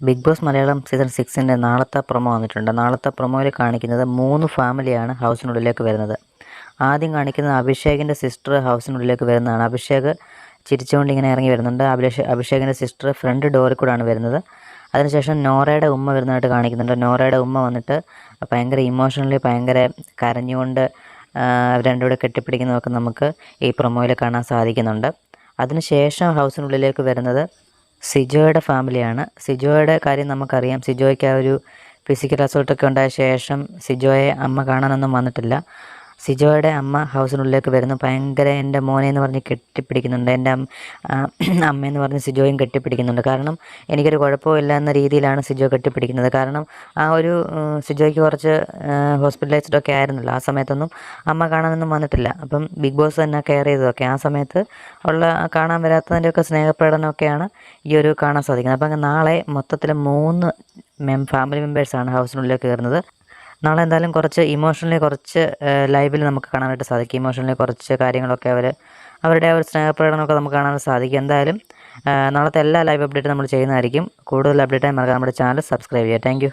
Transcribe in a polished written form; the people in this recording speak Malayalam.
ബിഗ് ബോസ് മലയാളം സീസൺ 6ൻ്റെ നാളത്തെ പ്രൊമോ വന്നിട്ടുണ്ട്. നാളത്തെ പ്രൊമോയിൽ കാണിക്കുന്നത് 3 ഫാമിലിയാണ് ഹൗസിനുള്ളിലേക്ക് വരുന്നത്. ആദ്യം കാണിക്കുന്നത് അഭിഷേകിൻ്റെ സിസ്റ്റർ ഹൗസിനുള്ളിലേക്ക് വരുന്നതാണ്. അഭിഷേക് ചിരിച്ചുകൊണ്ട് ഇങ്ങനെ ഇറങ്ങി വരുന്നുണ്ട്. അഭിഷേകിൻ്റെ സിസ്റ്റർ ഫ്രണ്ട് ഡോറിൽ കൂടാണ് വരുന്നത്. അതിനുശേഷം നോറയുടെ ഉമ്മ വരുന്നതായിട്ട് കാണിക്കുന്നുണ്ട്. നോറയുടെ ഉമ്മ വന്നിട്ട് ഭയങ്കര ഇമോഷണലി ഭയങ്കര കരഞ്ഞുകൊണ്ട് രണ്ടുകൂടെ കെട്ടിപ്പിടിക്കുന്നതൊക്കെ നമുക്ക് ഈ പ്രൊമോയിൽ കാണാൻ സാധിക്കുന്നുണ്ട്. അതിനുശേഷം ഹൗസിനുള്ളിലേക്ക് വരുന്നത് സിജോയുടെ ഫാമിലിയാണ്. സിജോയുടെ കാര്യം നമുക്കറിയാം. സിജോയ്ക്ക് ആ ഒരു ഫിസിക്കൽ അസോൾട്ടൊക്കെ ഉണ്ടായ ശേഷം സിജോയെ അമ്മ കാണാനൊന്നും വന്നിട്ടില്ല. സിജോയുടെ അമ്മ ഹൗസിനുള്ളിലേക്ക് വരുന്നു. ഭയങ്കര എൻ്റെ മോനെ എന്ന് പറഞ്ഞ് കെട്ടിപ്പിടിക്കുന്നുണ്ട്. എൻ്റെ അമ്മയെന്ന് പറഞ്ഞ് സിജോയും കെട്ടിപ്പിടിക്കുന്നുണ്ട്. കാരണം എനിക്കൊരു കുഴപ്പമില്ല എന്ന രീതിയിലാണ് സിജോ കെട്ടിപ്പിടിക്കുന്നത്. കാരണം ആ ഒരു സിജോയ്ക്ക് കുറച്ച് ഹോസ്പിറ്റലൈസ്ഡൊക്കെ ആയിരുന്നല്ലോ. ആ സമയത്തൊന്നും അമ്മ കാണാനൊന്നും വന്നിട്ടില്ല. അപ്പം ബിഗ് ബോസ് തന്നെ കെയർ ചെയ്തതൊക്കെ ആ സമയത്ത് ഉള്ള കാണാൻ വരാത്തതിൻ്റെയൊക്കെ സ്നേഹപ്രകടനമൊക്കെയാണ് ഈ ഒരു കാണാൻ സാധിക്കുന്നത്. അപ്പം നാളെ മൊത്തത്തിൽ 3 ഫാമിലി മെമ്പേഴ്സാണ് ഹൗസിനുള്ളിലേക്ക് കയറുന്നത്. നാളെ എന്തായാലും കുറച്ച് ഇമോഷണലി കുറച്ച് ലൈവിൽ നമുക്ക് കാണാനായിട്ട് സാധിക്കും. ഇമോഷണലി കുറച്ച് കാര്യങ്ങളൊക്കെ അവരുടെ ആ ഒരു സ്നേഹപ്രകടനമൊക്കെ നമുക്ക് കാണാൻ സാധിക്കും. എന്തായാലും നാളത്തെ എല്ലാ ലൈവ് അപ്ഡേറ്റും നമ്മൾ ചെയ്യുന്നതായിരിക്കും. കൂടുതൽ അപ്ഡേറ്റായി മറക്കാതെ നമ്മുടെ ചാനൽ സബ്സ്ക്രൈബ് ചെയ്യുക. താങ്ക്